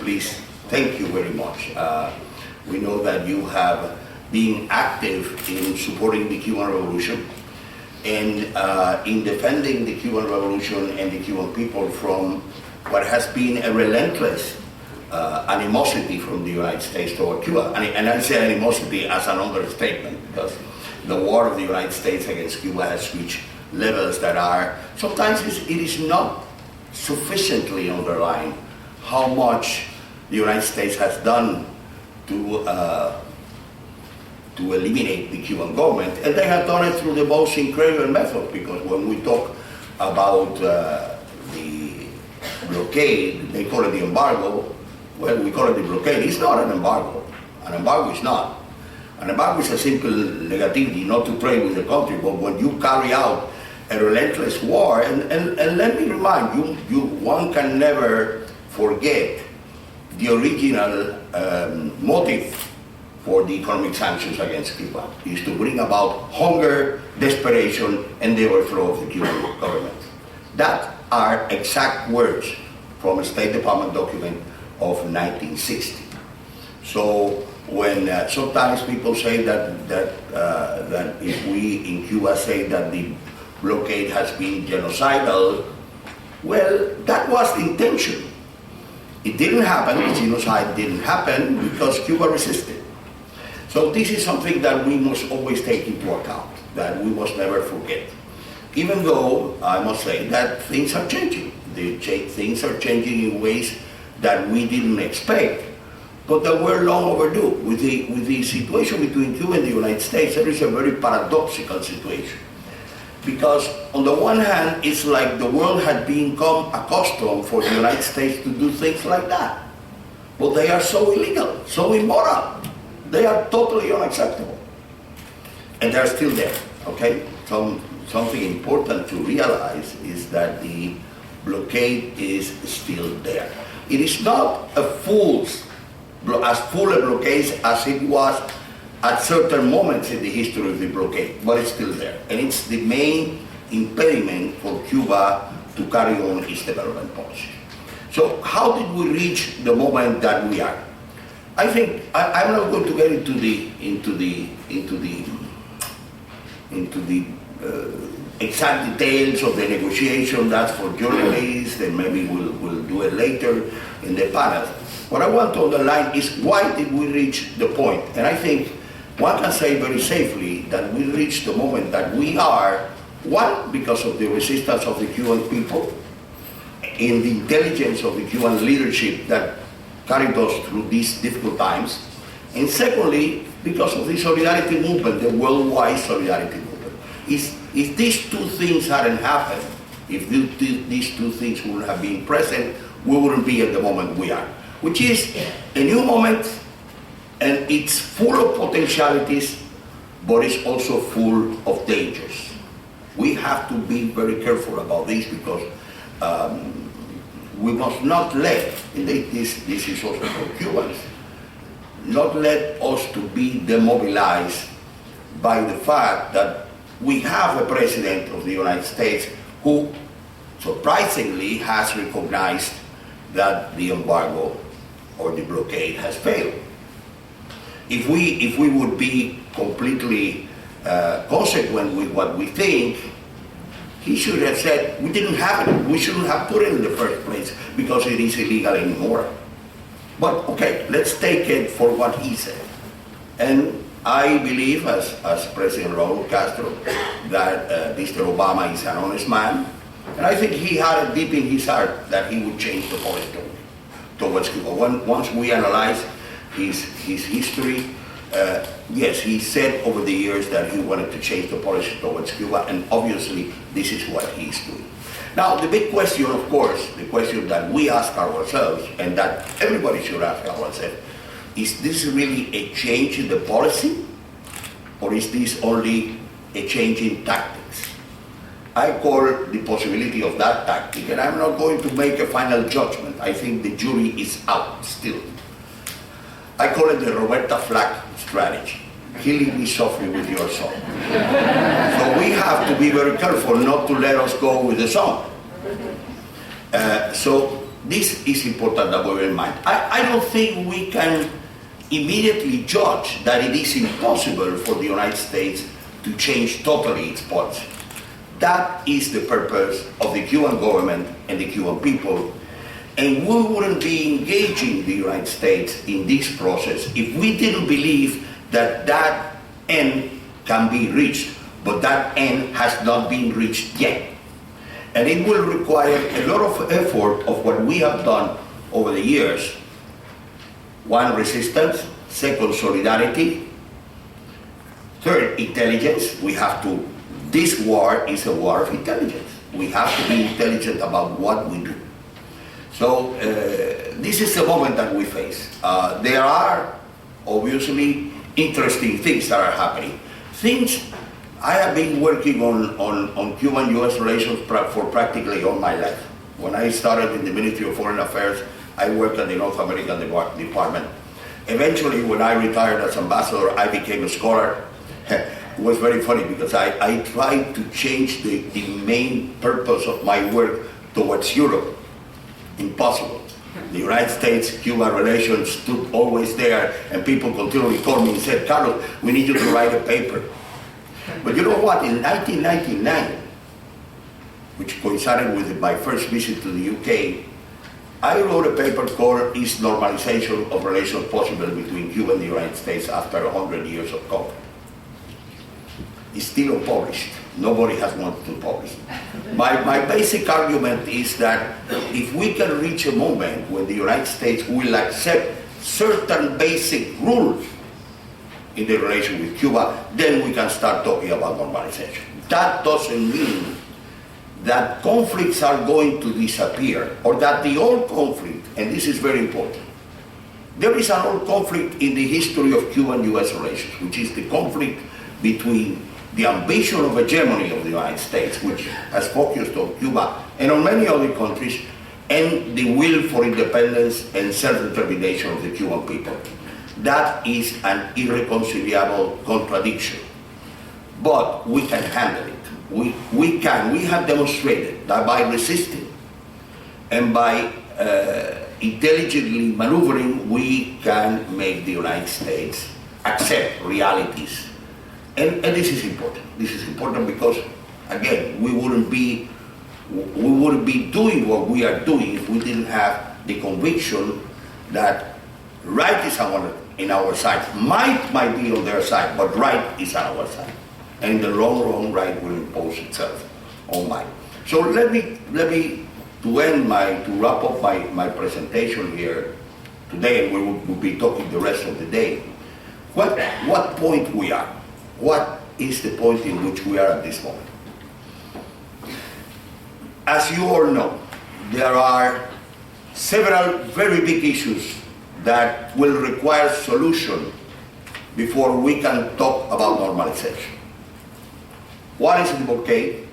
please, thank you very much. We know that you have been active in supporting the Cuban Revolution and in defending the Cuban Revolution and the Cuban people from what has been a relentless animosity from the United States toward Cuba. And I say animosity as an understatement, because the war of the United States against Cuba has reached levels that are, sometimes it is not sufficiently underlined how much the United States has done to eliminate the Cuban government, and they have done it through the most incredible method, because when we talk about the blockade, they call it the embargo. Well, we call it the blockade. It's not an embargo. An embargo is not. An embargo is a simple negativity, not to trade with the country, but when you carry out a relentless war, and let me remind you, one can never forget the original motive for the economic sanctions against Cuba is to bring about hunger, desperation, and the overthrow of the Cuban government. That are exact words from a State Department document of 1960. So when sometimes people say that if we in Cuba say that the blockade has been genocidal, well, that was the intention. It didn't happen, the genocide didn't happen because Cuba resisted. So this is something that we must always take into account, that we must never forget. Even though I must say that things are changing. Things are changing in ways that we didn't expect, but that were long overdue. With the situation between Cuba and the United States, there is a very paradoxical situation. Because on the one hand, it's like the world had become accustomed for the United States to do things like that. But they are so illegal, so immoral. They are totally unacceptable. And they're still there, okay? Something important to realize is that the blockade is still there. It is not as full a blockade as it was at certain moments in the history of the blockade, but it's still there. And it's the main impediment for Cuba to carry on its development policy. So how did we reach the moment that we are? I think I'm not going to get into the exact details of the negotiation. That's for journalists, and maybe we'll do it later in the panel. What I want to underline is why did we reach the point? And I think one can say very safely that we reached the moment that we are, one, because of the resistance of the Cuban people and the intelligence of the Cuban leadership that carried us through these difficult times, and secondly, because of the solidarity movement, the worldwide solidarity movement. If these two things hadn't happened, if these two things wouldn't have been present, we wouldn't be at the moment we are, which is a new moment, and it's full of potentialities, but it's also full of dangers. We have to be very careful about this, because we must not let, and this is also for Cubans, not let us to be demobilized by the fact that we have a president of the United States who surprisingly has recognized that the embargo or the blockade has failed. If we would be completely consequent with what we think, he should have said, we didn't have it, we shouldn't have put it in the first place because it is illegal and immoral. But okay, let's take it for what he said. And I believe, as President Raul Castro, that Mr. Obama is an honest man, and I think he had it deep in his heart that he would change the policy towards Cuba. Once we analyze his history, yes, he said over the years that he wanted to change the policy towards Cuba, and obviously this is what he's doing. Now, the big question, of course, the question that we ask ourselves, and that everybody should ask ourselves, is this really a change in the policy, or is this only a change in tactics? I call the possibility of that tactic, and I'm not going to make a final judgment. I think the jury is out still. I call it the Roberta Flack strategy. Killing me softly with your song. So we have to be very careful not to let us go with the song. So this is important that we bear in mind. I don't think we can immediately judge that it is impossible for the United States to change totally its policy. That is the purpose of the Cuban government and the Cuban people. And we wouldn't be engaging the United States in this process if we didn't believe that that end can be reached. But that end has not been reached yet. And it will require a lot of effort of what we have done over the years. One, resistance. Second, solidarity. Third, intelligence. We have to, this war is a war of intelligence. We have to be intelligent about what we do. So this is the moment that we face. There are obviously interesting things that are happening. Things I have been working on Cuban-US relations for practically all my life. When I started in the Ministry of Foreign Affairs, I worked at the North American Department. Eventually, when I retired as ambassador, I became a scholar. It was very funny because I tried to change the main purpose of my work towards Europe. Impossible. The United States-Cuba relations stood always there, and people continually called me and said, Carlos, we need you to write a paper. But you know what, in 1999, which coincided with my first visit to the UK, I wrote a paper called Is Normalization of Relations Possible Between Cuba and the United States After 100 Years of Conflict? It's still unpublished. Nobody has wanted to publish it. My basic argument is that if we can reach a moment when the United States will accept certain basic rules in the relation with Cuba, then we can start talking about normalization. That doesn't mean that conflicts are going to disappear, or that the old conflict, and this is very important, there is an old conflict in the history of Cuban-US relations, which is the conflict between the ambition of hegemony of the United States, which has focused on Cuba and on many other countries, and the will for independence and self-determination of the Cuban people. That is an irreconcilable contradiction. But we can handle it. We have demonstrated that by resisting and by intelligently maneuvering, we can make the United States accept realities. And this is important. This is important because, again, we wouldn't be doing what we are doing if we didn't have the conviction that right is in our side. Might be on their side, but right is on our side. And in the long run, right will impose itself on might. So let me to wrap up my presentation here today, and we will be talking the rest of the day. What point we are? What is the point in which we are at this moment? As you all know, there are several very big issues that will require solution before we can talk about normalization. One is the blockade.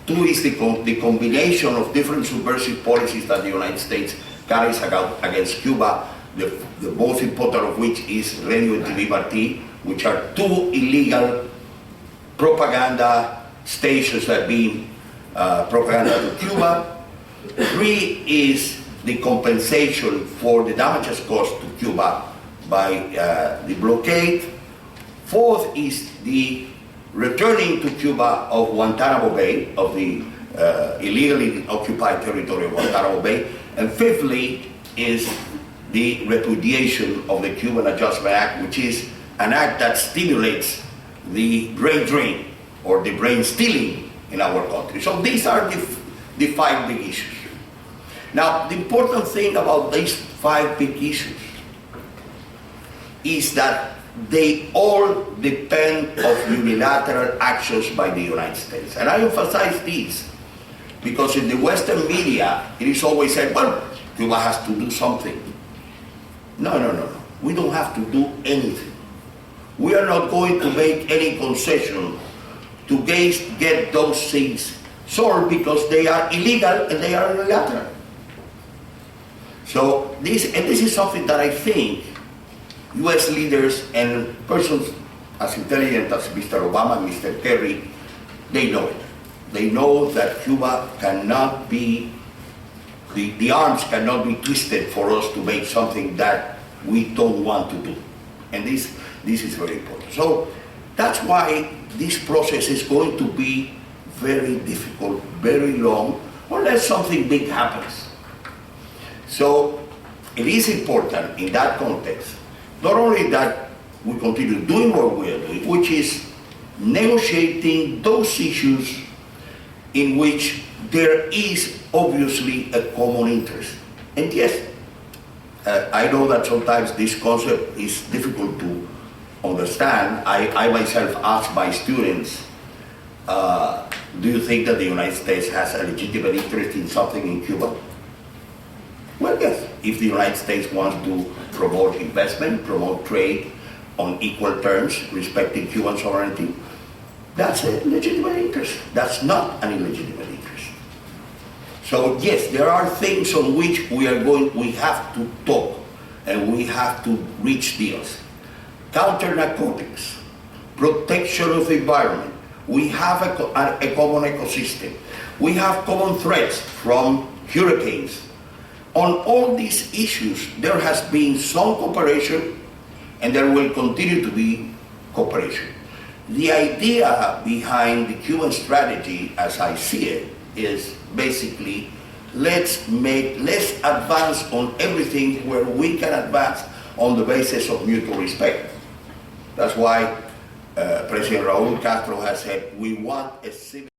Two is the combination of different subversive policies that the United States carries against Cuba, the most important of which is Radio and TV Martí, which are two illegal propaganda stations that are being propaganda to Cuba. Three is the compensation for the damages caused to Cuba by the blockade. Fourth is the returning to Cuba of Guantanmao Bay, of the illegally occupied territory of Guantanmao Bay. And fifthly is the repudiation of the Cuban Adjustment Act, which is an act that stimulates the brain drain or the brain stealing in our country. So these are the five big issues. Now, the important thing about these five big issues is that they all depend on unilateral actions by the United States. And I emphasize this because in the Western media, it is always said, well, Cuba has to do something. No. We don't have to do anything. We are not going to make any concession to get those things solved because they are illegal and they are unilateral. So this is something that I think US leaders and persons as intelligent as Mr. Obama and Mr. Kerry, they know it. They know that Cuba cannot be The arms cannot be twisted for us to make something that we don't want to do. And this is very important. So that's why this process is going to be very difficult, very long, unless something big happens. So it is important in that context, not only that we continue doing what we are doing, which is negotiating those issues in which there is obviously a common interest. And yes, I know that sometimes this concept is difficult to understand. I myself ask my students, do you think that the United States has a legitimate interest in something in Cuba? Well, yes. If the United States wants to promote investment, promote trade on equal terms, respecting Cuban sovereignty, that's a legitimate interest. That's not an illegitimate interest. So yes, there are things on which we have to talk and we have to reach deals. Counter narcotics, protection of the environment. We have a common ecosystem. We have common threats from hurricanes. On all these issues, there has been some cooperation and there will continue to be cooperation. The idea behind the Cuban strategy, as I see it, is basically let's advance on everything where we can advance on the basis of mutual respect. That's why President Raúl Castro has said we want a civil